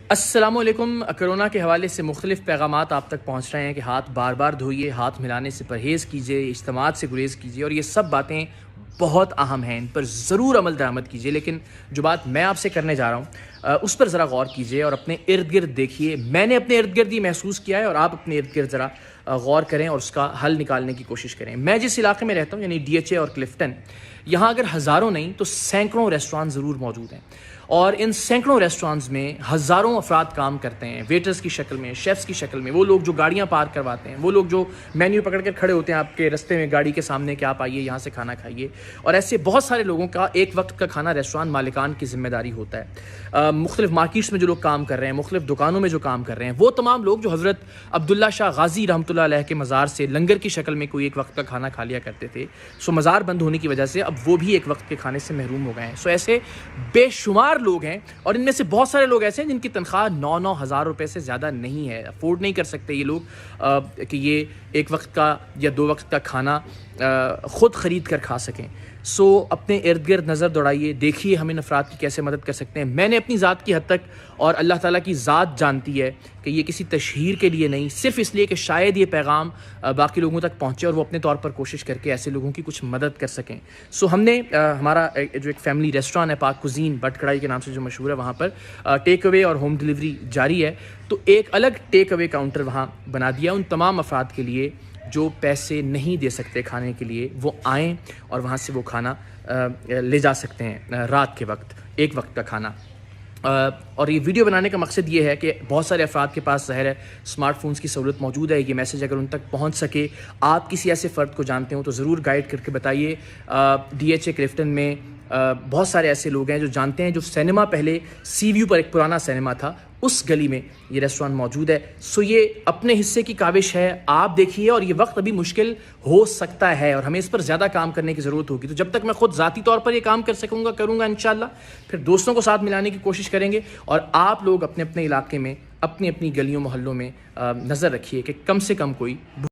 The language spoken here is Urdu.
السلام علیکم۔ کرونا کے حوالے سے مختلف پیغامات آپ تک پہنچ رہے ہیں کہ ہاتھ بار بار دھوئیے، ہاتھ ملانے سے پرہیز کیجیے، اجتماعات سے گریز کیجیے، اور یہ سب باتیں بہت اہم ہیں، ان پر ضرور عمل درآمد کیجیے۔ لیکن جو بات میں آپ سے کرنے جا رہا ہوں اس پر ذرا غور کیجیے اور اپنے ارد گرد دیکھیے۔ میں نے اپنے ارد گرد یہ محسوس کیا ہے، اور آپ اپنے ارد گرد ذرا غور کریں اور اس کا حل نکالنے کی کوشش کریں۔ میں جس علاقے میں رہتا ہوں یعنی ڈی ایچ اے اور کلفٹن، یہاں اگر ہزاروں نہیں تو سینکڑوں ریسٹوران ضرور موجود ہیں، اور ان سینکڑوں ریسٹورانٹس میں ہزاروں افراد کام کرتے ہیں، ویٹرز کی شکل میں، شیفز کی شکل میں، وہ لوگ جو گاڑیاں پارک کرواتے ہیں، وہ لوگ جو مینیو پکڑ کر کھڑے ہوتے ہیں آپ کے رستے میں گاڑی کے سامنے کہ آپ آئیے یہاں سے کھانا کھائیے، اور ایسے بہت سارے لوگوں کا ایک وقت کا کھانا ریسٹوران مالکان کی ذمہ داری ہوتا ہے۔ مختلف مارکیٹس میں جو لوگ کام کر رہے ہیں، مختلف دکانوں میں جو کام کر رہے ہیں، وہ تمام لوگ جو حضرت عبداللہ شاہ غازی رحمۃ اللہ علیہ کے مزار سے لنگر کی شکل میں کوئی ایک وقت کا کھانا کھا لیا کرتے تھے، سو مزار بند ہونے کی وجہ سے اب وہ بھی ایک وقت کے کھانے سے محروم ہو گئے ہیں۔ سو ایسے بے شمار لوگ ہیں، اور ان میں سے بہت سارے لوگ ایسے ہیں جن کی تنخواہ 9 ہزار روپے سے زیادہ نہیں ہے، افورڈ نہیں کر سکتے یہ لوگ کہ یہ ایک وقت کا یا 2 وقت کا کھانا خود خرید کر کھا سکیں۔ سو اپنے ارد گرد نظر دوڑائیے، دیکھیے ہم ان افراد کی کیسے مدد کر سکتے ہیں۔ میں نے اپنی ذات کی حد تک، اور اللہ تعالیٰ کی ذات جانتی ہے کہ یہ کسی تشہیر کے لیے نہیں، صرف اس لیے کہ شاید یہ پیغام باقی لوگوں تک پہنچے اور وہ اپنے طور پر کوشش کر کے ایسے لوگوں کی کچھ مدد کر سکیں۔ سو ہم نے ہمارا جو ایک فیملی ریسٹوران ہے پاک کوزین بٹ کڑائی کے نام سے جو مشہور ہے، وہاں پر ٹیک اوے اور ہوم ڈلیوری جاری ہے، تو ایک الگ ٹیک اوے کاؤنٹر وہاں بنا دیا ان تمام افراد کے لیے جو پیسے نہیں دے سکتے کھانے کے لیے، وہ آئیں اور وہاں سے وہ کھانا لے جا سکتے ہیں رات کے وقت، ایک وقت کا کھانا۔ اور یہ ویڈیو بنانے کا مقصد یہ ہے کہ بہت سارے افراد کے پاس ظاہر ہے اسمارٹ فونز کی سہولت موجود ہے، یہ میسیج اگر ان تک پہنچ سکے، آپ کسی ایسے فرد کو جانتے ہوں تو ضرور گائیڈ کر کے بتائیے۔ ڈی ایچ اے کلفٹن میں بہت سارے ایسے لوگ ہیں جو جانتے ہیں، جو سینما پہلے سی ویو پر ایک پرانا سینما تھا، اس گلی میں یہ ریسٹوران موجود ہے۔ سو یہ اپنے حصے کی کاوش ہے، آپ دیکھیے، اور یہ وقت ابھی مشکل ہو سکتا ہے اور ہمیں اس پر زیادہ کام کرنے کی ضرورت ہوگی۔ تو جب تک میں خود ذاتی طور پر یہ کام کروں گا انشاءاللہ، پھر دوستوں کو ساتھ ملانے کی کوشش کریں گے، اور آپ لوگ اپنے اپنے علاقے میں، اپنی اپنی گلیوں محلوں میں نظر رکھیے کہ کم سے کم کوئی